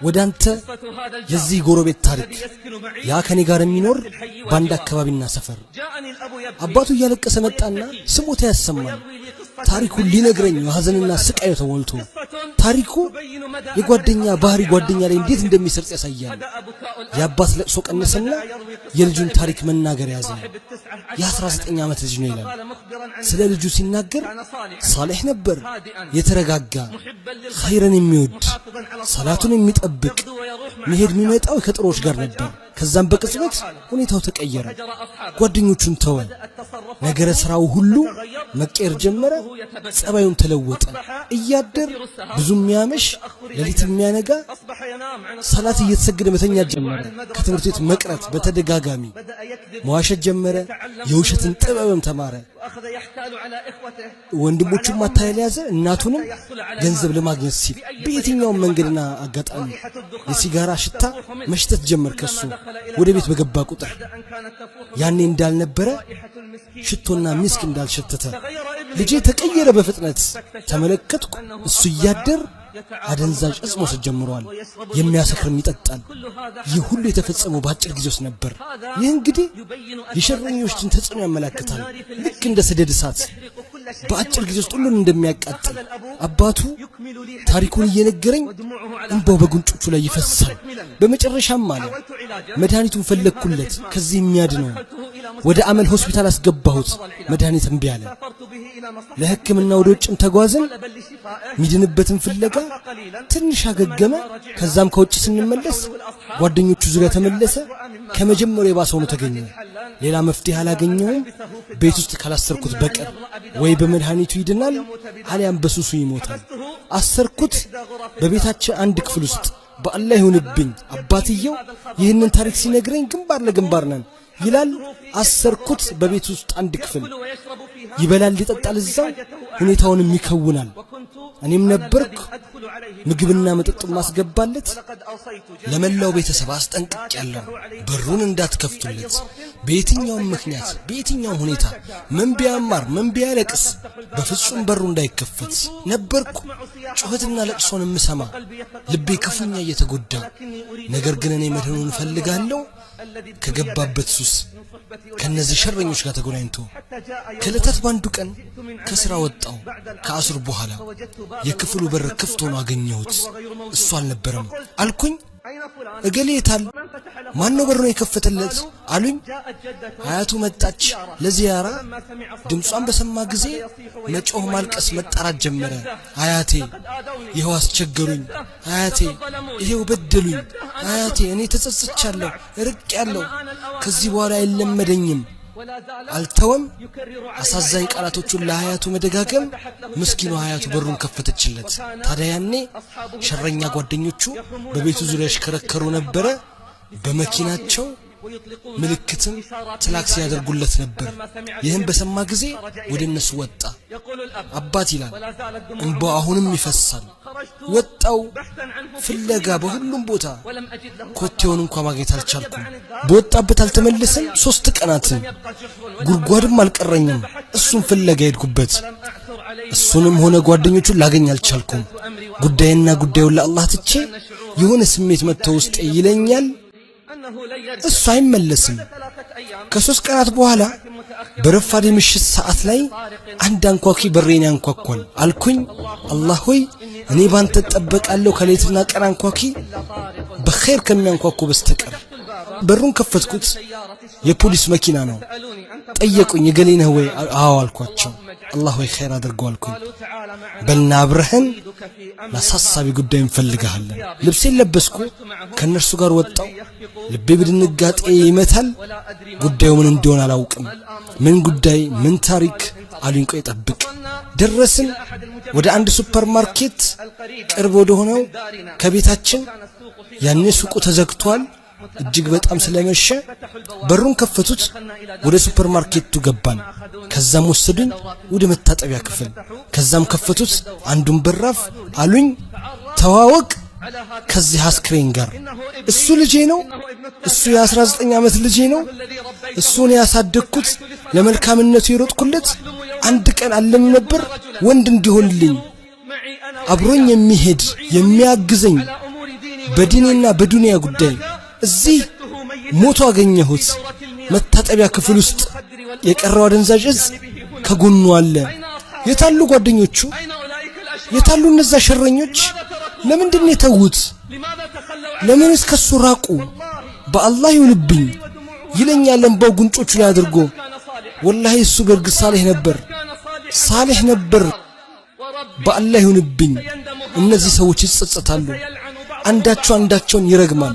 ወዳንተ የዚህ ጎረቤት ታሪክ ያ ከኔ ጋር የሚኖር ባንድ አካባቢና ሰፈር አባቱ እያለቀሰ መጣና ስሞታ ያሰማል ታሪኩን ሊነግረኝ ሐዘንና ስቃይ ተሞልቶ ታሪኩ የጓደኛ ባህሪ ጓደኛ ላይ እንዴት እንደሚሰርጽ ያሳያል የአባት ለቅሶ ቀነሰና የልጁን ታሪክ መናገር ያዘ የ19 ዓመት ልጅ ነው ይላል ስለ ልጁ ሲናገር ሷሊህ ነበር የተረጋጋ ኸይርን የሚወድ ሰላቱን የሚጠብቅ መሄድ የሚመጣው ከጥሮች ጋር ነበር ከዛም በቅጽበት ሁኔታው ተቀየረ ጓደኞቹን ተወ ነገረ ስራው ሁሉ መቀየር ጀመረ ጸባዩን ተለወጠ እያደር ብዙ የሚያመሽ ለሊት የሚያነጋ ሰላት እየተሰገደ መተኛ ጀመረ ከትምህርት ቤት መቅረት በተደጋጋሚ መዋሸት ጀመረ የውሸትን ጥበብም ተማረ ወንድሞቹን ማታለል ያዘ እናቱንም ገንዘብ ለማግኘት ሲል በየትኛው መንገድና አጋጣሚ የሲጋራ ሽታ መሽተት ጀመር ከሱ ወደ ቤት በገባ ቁጥር ያኔ እንዳልነበረ ሽቶና ሚስክ እንዳልሸተተ ልጄ ተቀየረ በፍጥነት ተመለከትኩ እሱ ያደር አደንዛዥ እጽ መውሰድ ጀምሯል የሚያሰክርም ይጠጣል ይህ ሁሉ የተፈጸመው በአጭር ጊዜ ውስጥ ነበር ይህ እንግዲህ የሸረኞችን ተጽዕኖ ያመለክታል ልክ እንደ ሰደድ እሳት በአጭር ጊዜ ውስጥ ሁሉን እንደሚያቃጥል አባቱ ታሪኩን እየነገረኝ እንባው በጉንጮቹ ላይ ይፈሳል በመጨረሻም አለ መድኃኒቱን ፈለግኩለት ከዚህ የሚያድነው ወደ አመል ሆስፒታል አስገባሁት መድኃኒት እምቢ አለ ለህክምና ወደ ውጭም ተጓዝን ሚድንበትን ፍለጋ ትንሽ አገገመ ከዛም ከውጭ ስንመለስ ጓደኞቹ ዙሪያ ተመለሰ ከመጀመሪያው የባሰው ነው ተገኘ ሌላ መፍትሄ አላገኘውም ቤት ውስጥ ካላሰርኩት በቀር ወይ በመድኃኒቱ ይድናል አሊያም በሱሱ ይሞታል አሰርኩት በቤታችን አንድ ክፍል ውስጥ በአላህ ይሁንብኝ አባትየው ይህንን ታሪክ ሲነግረኝ ግንባር ለግንባር ነን ይላል አሰርኩት በቤት ውስጥ አንድ ክፍል ይበላል ይጠጣል እዛው ሁኔታውንም ይከውናል እኔም ነበርኩ ምግብና መጠጥ ማስገባለት ለመላው ቤተሰብ አስጠንቅቄያለሁ በሩን እንዳትከፍቱለት በየትኛውም ምክንያት በየትኛውም ሁኔታ ምን ቢያማር ምን ቢያለቅስ በፍጹም በሩ እንዳይከፈት ነበርኩ ጩኸትና ለቅሶን ምሰማ ልቤ ክፉኛ እየተጎዳ ነገር ግን እኔ መድህኑን ፈልጋለሁ ከገባበት ሱስ ከነዚህ ሸረኞች ጋር ተገናኝቶ ከለታት ባንዱ ቀን ከስራ ወጣው ከአስር በኋላ የክፍሉ በር ክፍት ሆኖ አገኘሁት እሱ አልነበረም አልኩኝ እገሌታል ማን ነው በሩን የከፈተለት አሉኝ አያቱ መጣች ለዚያራ ድምጿን በሰማ ጊዜ መጮህ ማልቀስ መጣራት ጀመረ አያቴ ይሄው አስቸገሩኝ አያቴ ይሄው በደሉኝ አያቴ እኔ ተጸጽቻለሁ ርቄያለሁ ከዚህ በኋላ አይለመደኝም አልተወም አሳዛኝ ቃላቶቹን ለአያቱ መደጋገም ምስኪኑ አያቱ በሩን ከፈተችለት ታዲያ ያኔ ሸረኛ ጓደኞቹ በቤቱ ዙሪያ ሽከረከሩ ነበር በመኪናቸው ምልክትም ትላክስ ያደርጉለት ነበር ይህን በሰማ ጊዜ ወደ እነሱ ወጣ አባት ይላል እንባው አሁንም ይፈሳል ወጣው ፍለጋ በሁሉም ቦታ ኮቴውን እንኳን ማግኘት አልቻልኩም በወጣበት አልተመለሰም 3 ቀናት ጉርጓድም አልቀረኝም እሱን ፍለጋ ሄድኩበት እሱንም ሆነ ጓደኞቹን ላገኝ አልቻልኩም ጉዳይና ጉዳዩን ለአላህ ትቼ የሆነ ስሜት መጥቶ ውስጥ ይለኛል እሱ አይመለስም ከ3 ቀናት በኋላ በረፋድ ምሽት ሰዓት ላይ አንድ አንኳኪ በሬን ያንኳኳል አልኩኝ አላህ ሆይ እኔ ባንተ ተጠበቃለሁ ከሌትና ቀን አንኳኪ በخير ከሚያንኳኩ በስተቀር በሩን ከፈትኩት የፖሊስ መኪና ነው ጠየቁኝ የገሌነህ ወይ አዎ አልኳቸው አላህ ሆይ خير አድርገው አልኩኝ በልና አብረህን ለሳሳቢ ጉዳይ እንፈልጋለን ልብሴን ለበስኩ ከነርሱ ጋር ወጣው ልቤ በድንጋጤ ይመታል ጉዳዩ ምን እንደሆነ አላውቅም ምን ጉዳይ ምን ታሪክ አሉኝ ቆይ ጠብቅ ደረስን ወደ አንድ ሱፐርማርኬት ቅርብ ወደ ሆነው ከቤታችን ያኔ ሱቁ ተዘግቷል እጅግ በጣም ስለመሸ በሩን ከፈቱት ወደ ሱፐርማርኬቱ ገባን ከዛም ወሰዱኝ ወደ መታጠቢያ ክፍል ከዛም ከፈቱት አንዱን በራፍ አሉኝ ተዋወቅ ከዚህ አስክሬን ጋር እሱ ልጄ ነው እሱ የ19 ዓመት ልጄ ነው እሱን ያሳደግኩት ለመልካምነቱ ይሮጥኩለት አንድ ቀን አለም ነበር ወንድ እንዲሆንልኝ አብሮኝ የሚሄድ የሚያግዘኝ በዲኔና በዱንያ ጉዳይ እዚህ ሞቶ አገኘሁት መታጠቢያ ክፍል ውስጥ የቀረው አደንዛዥ እጽ ከጎኑ አለ። የታሉ ጓደኞቹ? የታሉ እነዛ ሸረኞች? ለምንድን ነው የተዉት? ለምንስ ከሱ ራቁ? በአላህ ይሁንብኝ ይለኛል እንባው ጉንጮቹ ላይ አድርጎ። ወላሂ እሱ በርግጥ ሳሌህ ነበር። በአላህ ይሁንብኝ እነዚህ ሰዎች ይጸጸታሉ፣ አንዳቸው አንዳቸውን ይረግማል።